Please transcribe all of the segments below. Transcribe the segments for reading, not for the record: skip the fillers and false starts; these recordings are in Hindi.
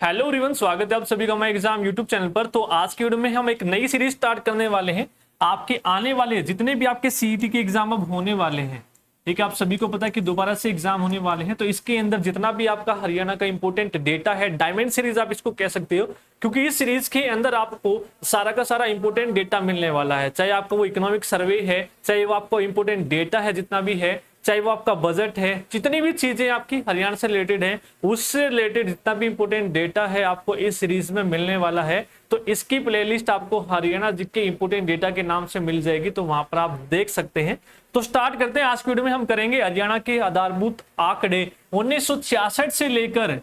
हेलो एवरीवन, स्वागत है आप सभी का माय एग्जाम यूट्यूब चैनल पर। तो आज की वीडियो में हम एक नई सीरीज स्टार्ट करने वाले हैं। आपके आने वाले जितने भी आपके सीईटी के एग्जाम अब होने वाले हैं, ठीक है, आप सभी को पता है कि दोबारा से एग्जाम होने वाले हैं। तो इसके अंदर जितना भी आपका हरियाणा का इंपॉर्टेंट डेटा है, डायमंड सीरीज आप इसको कह सकते हो, क्योंकि इस सीरीज के अंदर आपको सारा का सारा इंपॉर्टेंट डेटा मिलने वाला है। चाहे आपको वो इकोनॉमिक सर्वे है, चाहे वो आपको इंपॉर्टेंट डेटा है जितना भी है, चाहे वो आपका बजट है, जितनी भी चीजें आपकी हरियाणा से रिलेटेड है, उससे रिलेटेड जितना भी इंपोर्टेंट डेटा है आपको इस सीरीज में मिलने वाला है। तो इसकी प्लेलिस्ट आपको हरियाणा के इंपोर्टेंट डेटा के नाम से मिल जाएगी, तो वहां पर आप देख सकते हैं। तो स्टार्ट करते हैं। आज की वीडियो में हम करेंगे हरियाणा के आधारभूत आंकड़े 1966 से लेकर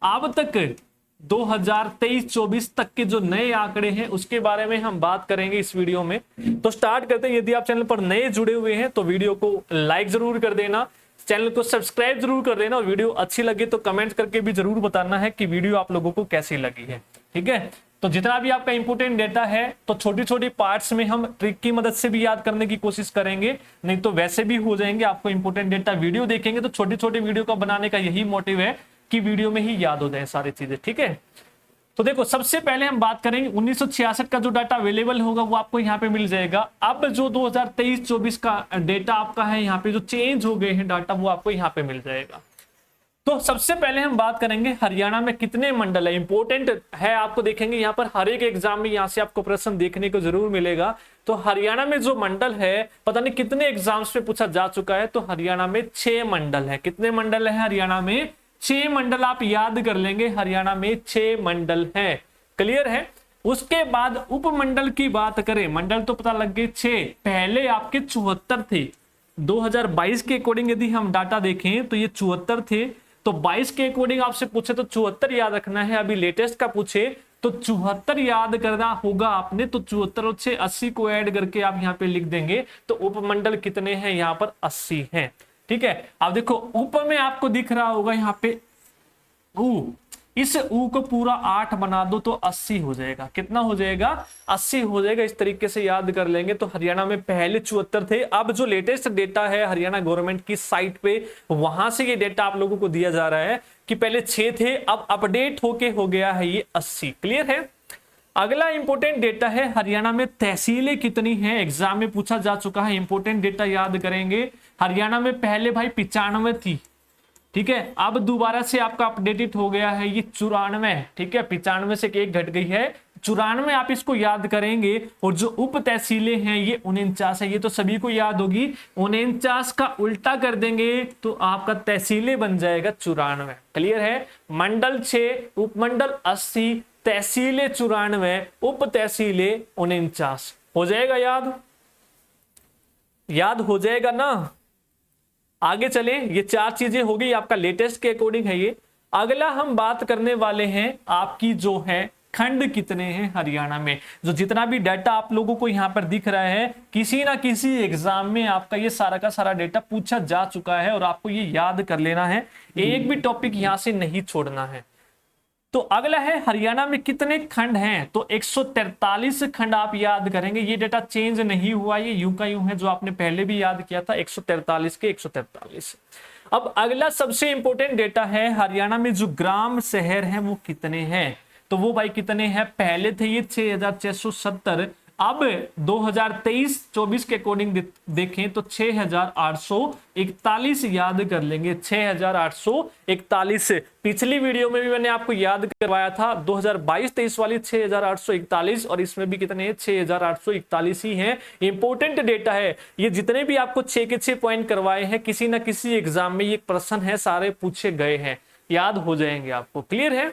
अब तक 2023-24 तक के जो नए आंकड़े हैं उसके बारे में हम बात करेंगे इस वीडियो में। तो स्टार्ट करते हैं। यदि आप चैनल पर नए जुड़े हुए हैं तो वीडियो को लाइक जरूर कर देना, चैनल को सब्सक्राइब जरूर कर देना, और वीडियो अच्छी लगे तो कमेंट करके भी जरूर बताना है कि वीडियो आप लोगों को कैसी लगी है। ठीक है, तो जितना भी आपका इंपोर्टेंट डेटा है तो छोटी छोटी पार्ट्स में हम ट्रिक की मदद से भी याद करने की कोशिश करेंगे, नहीं तो वैसे भी हो जाएंगे। आपको इंपोर्टेंट डेटा वीडियो देखेंगे तो छोटी छोटी वीडियो का बनाने का यही मोटिव है कि वीडियो में ही याद हो जाए सारी चीजें। ठीक है, तो देखो सबसे पहले हम बात करेंगे 1966 का जो डाटा अवेलेबल होगा वो आपको यहाँ पे मिल जाएगा। अब जो 2023-24 का डेटा आपका है, यहाँ पे जो चेंज हो गए हैं डाटा, वो आपको यहाँ पे मिल जाएगा। तो सबसे पहले हम बात करेंगे हरियाणा में कितने मंडल है। इंपॉर्टेंट है, आपको देखेंगे यहाँ पर हर एक एग्जाम में यहाँ से आपको प्रश्न देखने को जरूर मिलेगा। तो हरियाणा में जो मंडल है, पता नहीं कितने एग्जाम्स में पूछा जा चुका है, तो हरियाणा में 6 मंडल है। कितने मंडल है हरियाणा में? 6 मंडल। आप याद कर लेंगे, हरियाणा में 6 मंडल है। क्लियर है। उसके बाद उपमंडल की बात करें, मंडल तो पता लग गए 6, पहले आपके 74 थे। 2022 के अकॉर्डिंग यदि हम डाटा देखें तो ये 74 थे। तो 22 के अकॉर्डिंग आपसे पूछे तो 74 याद रखना है। अभी लेटेस्ट का पूछे तो 74 याद करना होगा आपने। तो 74 और 6 80 को ऐड करके आप यहाँ पे लिख देंगे। तो उपमंडल कितने हैं? यहाँ पर 80 हैं। ठीक है, अब देखो उप में आपको दिख रहा होगा यहाँ पे ऊ, इस ऊ को पूरा 8 बना दो तो 80 हो जाएगा। कितना हो जाएगा? 80 हो जाएगा। इस तरीके से याद कर लेंगे। तो हरियाणा में पहले 74 थे। अब जो लेटेस्ट डेटा है हरियाणा गवर्नमेंट की साइट पे, वहां से ये डेटा आप लोगों को दिया जा रहा है कि पहले 6 थे, अब अपडेट होके हो गया है ये 80। क्लियर है। अगला इंपोर्टेंट डेटा है हरियाणा में तहसीलें कितनी हैं। एग्जाम में पूछा जा चुका है। इंपोर्टेंट डेटा याद करेंगे। हरियाणा में पहले भाई 95 थी, ठीक है, अब दोबारा से आपका अपडेटेड हो गया है ये 94। ठीक है, 95 से एक घट गई है, 94 आप इसको याद करेंगे। और जो उप तहसीलें हैं ये 49 है। ये तो सभी को याद होगी। 49 का उल्टा कर देंगे तो आपका तहसीलें बन जाएगा 94। क्लियर है। मंडल 6, उपमंडल 80, तहसीलें 94, उप तहसीलें 49। हो जाएगा याद? याद हो जाएगा ना। आगे चले। ये 4 चीजें हो गई आपका लेटेस्ट के अकॉर्डिंग है ये। अगला हम बात करने वाले हैं आपकी जो है खंड कितने हैं हरियाणा में। जो जितना भी डाटा आप लोगों को यहाँ पर दिख रहा है, किसी ना किसी एग्जाम में आपका ये सारा का सारा डेटा पूछा जा चुका है और आपको ये याद कर लेना है। एक भी टॉपिक यहाँ से नहीं छोड़ना है। तो अगला है हरियाणा में कितने खंड हैं। तो 143 खंड आप याद करेंगे। ये डेटा चेंज नहीं हुआ, ये यूं का यूं है, जो आपने पहले भी याद किया था 143 के 143। अब अगला सबसे इंपॉर्टेंट डेटा है हरियाणा में जो ग्राम शहर हैं वो कितने हैं। तो वो भाई कितने हैं? पहले थे ये 6670, अब 2023-24 के अकॉर्डिंग देखें तो 6841 याद कर लेंगे। 6841। पिछली वीडियो में भी मैंने आपको याद करवाया था 2022-23 वाली 6841, और इसमें भी कितने हैं? 6841 ही हैं। इंपॉर्टेंट डेटा है ये। जितने भी आपको 6 के 6 पॉइंट करवाए हैं, किसी ना किसी एग्जाम में ये प्रश्न है, सारे पूछे गए हैं, याद हो जाएंगे आपको। क्लियर है।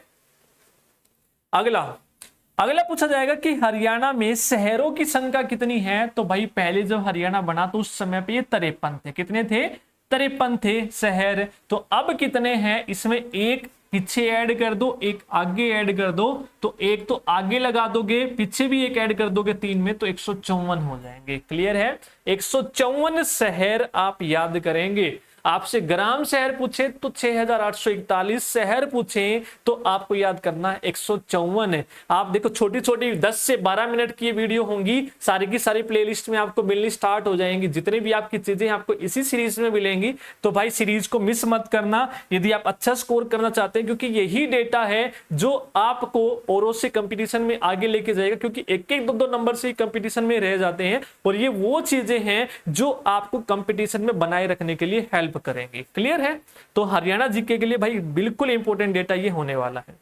अगला पूछा जाएगा कि हरियाणा में शहरों की संख्या कितनी है। तो भाई पहले जब हरियाणा बना तो उस समय पे ये 53 थे। कितने थे? 53 थे शहर। तो अब कितने हैं? इसमें एक पीछे ऐड कर दो, एक आगे ऐड कर दो। तो एक तो आगे लगा दोगे, पीछे भी एक ऐड कर दोगे, 3 में, तो 154 हो जाएंगे। क्लियर है। 154 शहर आप याद करेंगे। आपसे ग्राम शहर पूछे तो 6841, शहर पूछे तो आपको याद करना है 154 है। आप देखो छोटी छोटी 10 से 12 मिनट की ये वीडियो होंगी, सारी की सारी प्लेलिस्ट में आपको मिलनी स्टार्ट हो जाएंगी। जितने भी आपकी चीजें आपको इसी सीरीज में मिलेंगी, तो भाई सीरीज को मिस मत करना यदि आप अच्छा स्कोर करना चाहते हैं, क्योंकि यही डेटा है जो आपको औरों से कंपटीशन में आगे लेके जाएगा, क्योंकि एक एक दो नंबर से कंपटीशन में रह जाते हैं, और ये वो चीजें हैं जो आपको कंपटीशन में बनाए रखने के लिए हेल्प करेंगे। क्लियर है? तो हरियाणा जीके के लिए भाई बिल्कुल इंपॉर्टेंट डेटा ये होने वाला है।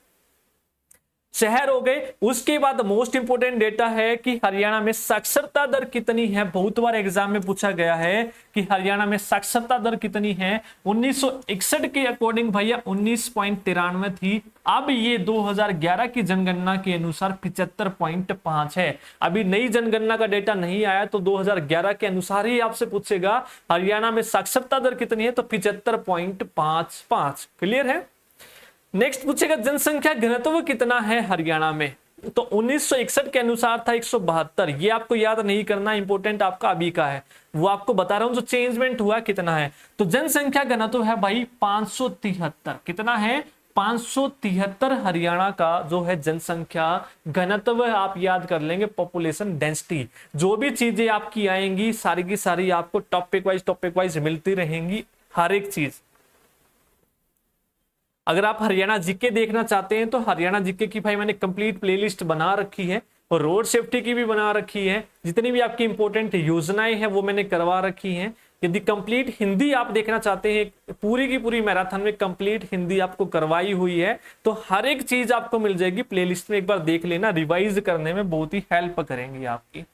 शहर हो गए। उसके बाद मोस्ट इंपोर्टेंट डेटा है कि हरियाणा में साक्षरता दर कितनी है। बहुत बार एग्जाम में पूछा गया है कि हरियाणा में साक्षरता दर कितनी है। 1961 के अकॉर्डिंग भैया 19.93 थी। अब ये 2011 की जनगणना के अनुसार 75.5 है। अभी नई जनगणना का डेटा नहीं आया, तो 2011 के अनुसार ही आपसे पूछेगा हरियाणा में साक्षरता दर कितनी है, तो 75.55। क्लियर है? नेक्स्ट पूछेगा जनसंख्या घनत्व कितना है हरियाणा में, तो 1961 के अनुसार था 172। ये आपको याद नहीं करना, इंपॉर्टेंट आपका अभी का है, वो आपको बता रहा हूं जो चेंजमेंट हुआ कितना है। तो जनसंख्या घनत्व है भाई 573। कितना है? 573 हरियाणा का जो है जनसंख्या घनत्व आप याद कर लेंगे। पॉपुलेशन डेंसिटी, जो भी चीजें आपकी आएंगी सारी की सारी आपको टॉपिक वाइज मिलती रहेंगी, हर एक चीज। अगर आप हरियाणा जीके देखना चाहते हैं तो हरियाणा जीके की भाई मैंने कंप्लीट प्लेलिस्ट बना रखी है, और रोड सेफ्टी की भी बना रखी है। जितनी भी आपकी इंपॉर्टेंट योजनाएं हैं वो मैंने करवा रखी हैं। यदि कंप्लीट हिंदी आप देखना चाहते हैं, पूरी की पूरी मैराथन में कंप्लीट हिंदी आपको करवाई हुई है, तो हर एक चीज आपको मिल जाएगी प्लेलिस्ट में। एक बार देख लेना, रिवाइज करने में बहुत ही हेल्प करेंगी आपकी।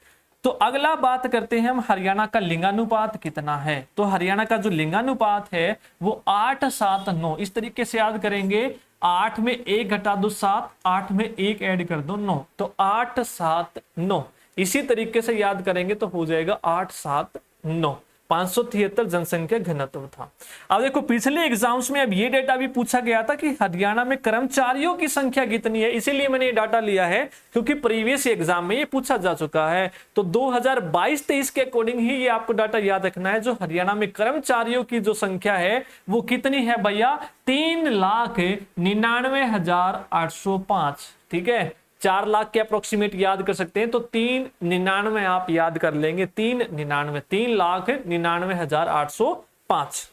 तो अगला बात करते हैं हम हरियाणा का लिंगानुपात कितना है। तो हरियाणा का जो लिंगानुपात है वो 8-7-9 इस तरीके से याद करेंगे। 8 में 1 घटा दो 7, 8 में 1 ऐड कर दो 9, तो 8-7-9 इसी तरीके से याद करेंगे तो हो जाएगा 8-7-9। 573 जनसंख्या घनत्व था। अब देखो पिछले एग्जाम्स में अब ये डेटा भी पूछा गया था कि हरियाणा में कर्मचारियों की संख्या कितनी है, इसीलिए मैंने ये डाटा लिया है क्योंकि प्रीवियस एग्जाम में ये पूछा जा चुका है। तो 2022-23 के अकॉर्डिंग ही ये आपको डाटा याद रखना है। जो हरियाणा में कर्मचारियों की जो संख्या है वो कितनी है भैया? 3,99,805। ठीक है, 4 लाख के अप्रोक्सीमेट याद कर सकते हैं, तो 399 आप याद कर लेंगे। 3,99,805।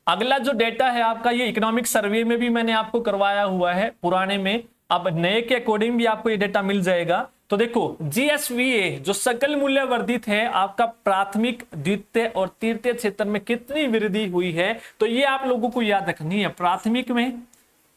अगला जो डेटा है आपका, ये इकोनॉमिक सर्वे में भी मैंने आपको करवाया हुआ है पुराने में, अब नए के अकॉर्डिंग भी आपको ये डेटा मिल जाएगा। तो देखो जीएसवीए जो सकल मूल्य वर्धित है आपका प्राथमिक, द्वितीय और तृतीय क्षेत्र में कितनी वृद्धि हुई है, तो ये आप लोगों को याद रखनी है। प्राथमिक में,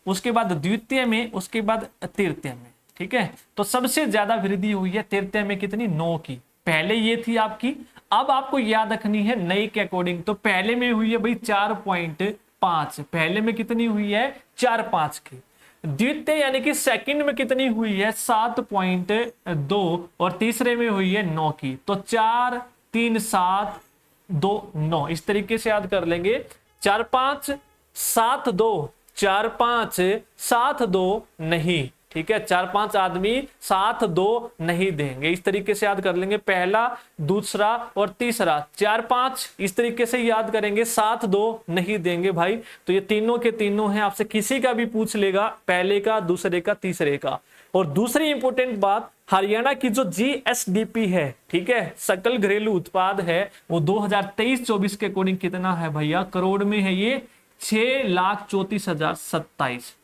उसके बाद द्वितीय में, उसके बाद तृतीय में। ठीक है, तो सबसे ज्यादा वृद्धि हुई है तृतीय में, कितनी? 9 की। पहले ये थी आपकी, अब आपको याद रखनी है नई के अकॉर्डिंग। तो पहले में हुई है भाई 4.5, पहले में कितनी हुई है? 4.5 की। द्वितीय यानी कि सेकंड में कितनी हुई है? 7.2, और तीसरे में हुई है 9 की। तो 4, 3, 7, 2, 9 इस तरीके से याद कर लेंगे। 4, 5, 7, 2, 4, 5, 7, 2 नहीं। ठीक है, 4, 5 आदमी 7, 2 नहीं देंगे, इस तरीके से याद कर लेंगे। पहला, दूसरा और तीसरा 4, 5 इस तरीके से याद करेंगे। 7, 2 नहीं देंगे भाई। तो ये तीनों के तीनों हैं, आपसे किसी का भी पूछ लेगा, पहले का, दूसरे का, तीसरे का। और दूसरी इंपॉर्टेंट बात, हरियाणा की जो जीएसडीपी है, ठीक है, सकल घरेलू उत्पाद है, वो 2023-24 के अकॉर्डिंग कितना है भैया? करोड़ में है ये 6,34,027।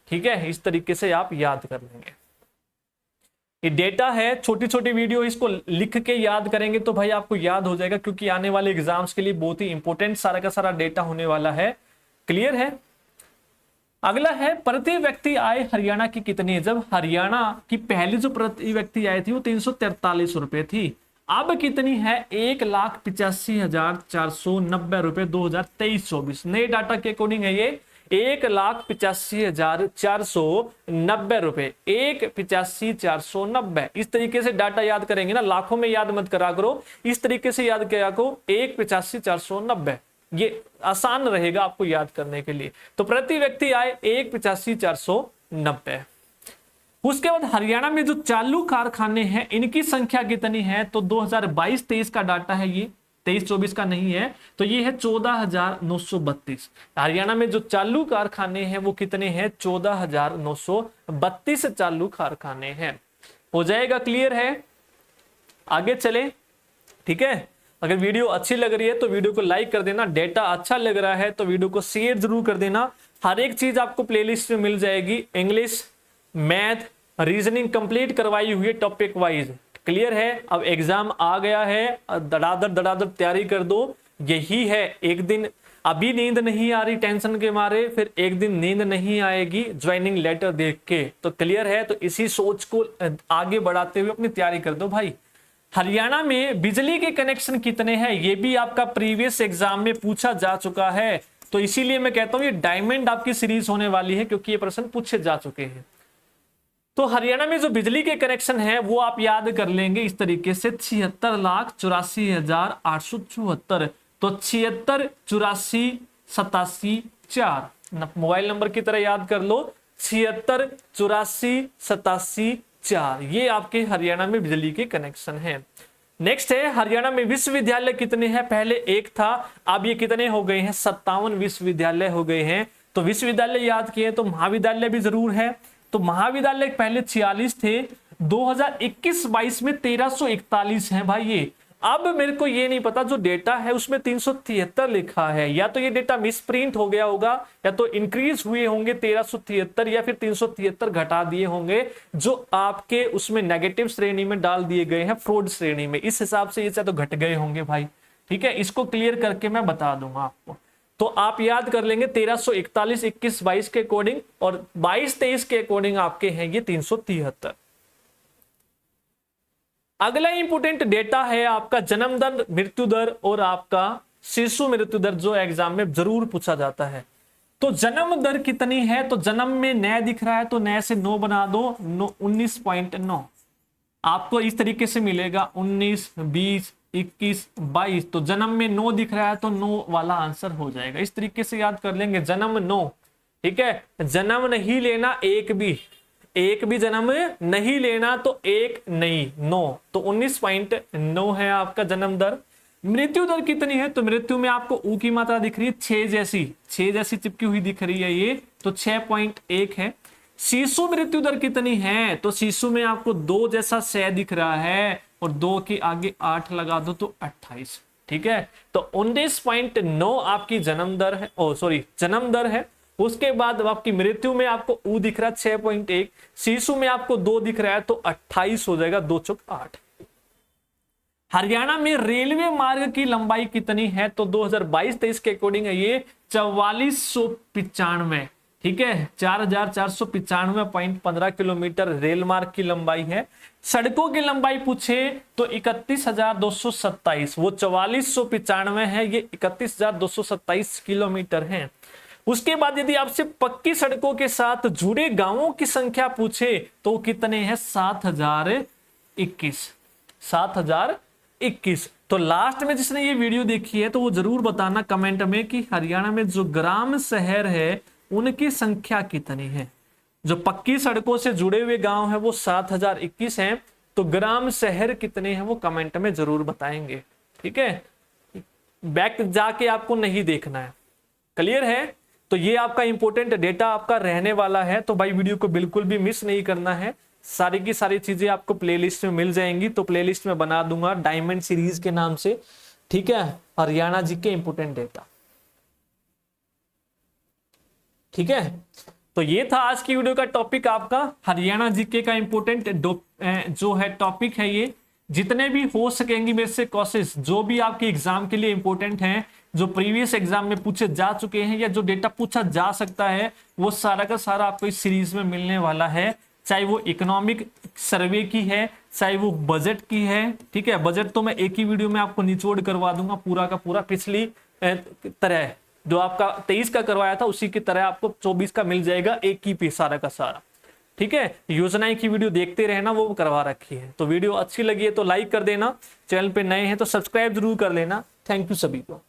ठीक है, इस तरीके से आप याद कर लेंगे। ये डेटा है, छोटी छोटी वीडियो, इसको लिख के याद करेंगे तो भाई आपको याद हो जाएगा, क्योंकि आने वाले एग्जाम्स के लिए बहुत ही इंपॉर्टेंट सारा का सारा डेटा होने वाला है। क्लियर है? अगला है प्रति व्यक्ति आय हरियाणा की कितनी है। जब हरियाणा की पहली जो प्रति व्यक्ति आय थी वो 343 रुपए थी, अब कितनी है? 1,85,490 रुपए 2023-24। नए डाटा के अकॉर्डिंग है ये 1,85,490 रुपए, 1,85,490। इस तरीके से डाटा याद करेंगे ना, लाखों में याद मत करा करो, इस तरीके से याद किया करो। 1,85,490 ये आसान रहेगा आपको याद करने के लिए। तो प्रति व्यक्ति आय 1,85,490। उसके बाद हरियाणा में जो चालू कारखाने हैं इनकी संख्या कितनी है, तो 2022-23 का डाटा है ये, 23-24 का नहीं है, तो ये है 14,932। हरियाणा में जो चालू कारखाने हैं वो कितने हैं, 14,932 चालू कारखाने हैं। हो जाएगा, क्लियर है। आगे चले, ठीक है। अगर वीडियो अच्छी लग रही है तो वीडियो को लाइक कर देना, डेटा अच्छा लग रहा है तो वीडियो को शेयर जरूर कर देना। हर एक चीज आपको प्लेलिस्ट में मिल जाएगी, इंग्लिश, मैथ, रीजनिंग कंप्लीट करवाई हुई है टॉपिक वाइज, क्लियर है। अब एग्जाम आ गया है, दड़ादड़ तैयारी कर दो। यही है, एक दिन अभी नींद नहीं आ रही टेंशन के मारे, फिर एक दिन नींद नहीं आएगी ज्वाइनिंग लेटर देख के, तो क्लियर है। तो इसी सोच को आगे बढ़ाते हुए अपनी तैयारी कर दो भाई। हरियाणा में बिजली के कनेक्शन कितने हैं, ये भी आपका प्रीवियस एग्जाम में पूछा जा चुका है, तो इसीलिए मैं कहता हूं ये डायमंड आपकी सीरीज होने वाली है, क्योंकि ये प्रश्न पूछे जा चुके हैं। तो हरियाणा में जो बिजली के कनेक्शन है वो आप याद कर लेंगे इस तरीके से, 76,84,874। तो 76,84,87,4 मोबाइल नंबर की तरह याद कर लो, 76,84,87,4 ये आपके हरियाणा में बिजली के कनेक्शन है। नेक्स्ट है, हरियाणा में विश्वविद्यालय कितने हैं, पहले एक था, अब ये कितने हो गए हैं, 57 विश्वविद्यालय हो गए हैं। तो विश्वविद्यालय याद किए तो महाविद्यालय भी जरूर है, तो महाविद्यालय पहले 46 थे, 2021-22 में 1341 है भाई ये। अब मेरे को ये नहीं पता, जो डेटा है उसमें 373 लिखा है, या तो ये डेटा मिसप्रिंट हो गया होगा, या तो इंक्रीज हुए होंगे 1373, या फिर 373 घटा दिए होंगे, जो आपके उसमें नेगेटिव श्रेणी में डाल दिए गए हैं, फ्रॉड श्रेणी में, इस हिसाब से ये चाहे तो घट गए होंगे भाई, ठीक है। इसको क्लियर करके मैं बता दूंगा आपको, तो आप याद कर लेंगे 1341 21-22 के अकॉर्डिंग, और 22-23 के अकॉर्डिंग आपके हैं ये 373। अगला इंपोर्टेंट डेटा है आपका जन्म दर, मृत्यु दर और आपका शिशु मृत्यु दर, जो एग्जाम में जरूर पूछा जाता है। तो जन्म दर कितनी है, तो जन्म में नया दिख रहा है तो नए से 9 बना दो, 19.9 आपको इस तरीके से मिलेगा, 19, 20, 21, 22। तो जन्म में 9 दिख रहा है तो 9 वाला आंसर हो जाएगा, इस तरीके से याद कर लेंगे, जन्म 9, ठीक है। जन्म नहीं लेना, एक भी जन्म नहीं लेना, तो एक नहीं, 9, तो 19.9 है आपका जन्म दर। मृत्यु दर कितनी है, तो मृत्यु में आपको ऊ की मात्रा दिख रही है 6 जैसी चिपकी हुई दिख रही है ये, तो 6.1 है। शिशु मृत्यु दर कितनी है, तो शिशु में आपको 2 जैसा 6 दिख रहा है, और 2 के आगे 8 लगा दो तो 28, ठीक है। तो 19.9 आपकी जन्म दर है, जन्म दर है। उसके बाद आपकी मृत्यु में आपको ऊ दिख रहा है 6.1, शिशु में आपको 2 दिख रहा है तो 28 हो जाएगा, 2 चौक 8। हरियाणा में रेलवे मार्ग की लंबाई कितनी है, तो 2022-23 के अकॉर्डिंग है ये 4495, ठीक है, 4495.15 किलोमीटर रेल मार्ग की लंबाई है। सड़कों की लंबाई पूछे तो 31,227, वो 4495 है, ये 31,227 किलोमीटर है। उसके बाद यदि आपसे पक्की सड़कों के साथ जुड़े गांवों की संख्या पूछे तो कितने हैं, 7,021। तो लास्ट में जिसने ये वीडियो देखी है तो वो जरूर बताना कमेंट में कि हरियाणा में जो ग्राम शहर है उनकी संख्या कितनी है। जो पक्की सड़कों से जुड़े हुए गांव है वो 7,021 हैं, तो ग्राम शहर कितने हैं वो कमेंट में जरूर बताएंगे, ठीक है। बैक जाके आपको नहीं देखना है, क्लियर है। तो ये आपका इंपॉर्टेंट डेटा आपका रहने वाला है, तो भाई वीडियो को बिल्कुल भी मिस नहीं करना है। सारी की सारी चीजें आपको प्लेलिस्ट में मिल जाएंगी, तो प्लेलिस्ट में बना दूंगा डायमंड सीरीज के नाम से, ठीक है, हरियाणा जी के इंपॉर्टेंट डेटा, ठीक है। तो ये था आज की वीडियो का टॉपिक आपका, हरियाणा जीके का इंपॉर्टेंट जो है टॉपिक है ये। जितने भी हो सकेंगी मेरे से कोशिश, जो भी आपके एग्जाम के लिए इंपॉर्टेंट हैं, जो प्रीवियस एग्जाम में पूछे जा चुके हैं या जो डेटा पूछा जा सकता है, वो सारा का सारा आपको इस सीरीज में मिलने वाला है। चाहे वो इकोनॉमिक सर्वे की है, चाहे वो बजट की है, ठीक है। बजट तो मैं एक ही वीडियो में आपको निचोड़ करवा दूंगा पूरा का पूरा, पिछली तरह जो आपका 23 का करवाया था उसी की तरह आपको 24 का मिल जाएगा, एक ही पे सारा का सारा, ठीक है। योजनाएं की वीडियो देखते रहना, वो करवा रखी है। तो वीडियो अच्छी लगी है तो लाइक कर देना, चैनल पे नए हैं तो सब्सक्राइब जरूर कर लेना। थैंक यू सभी को।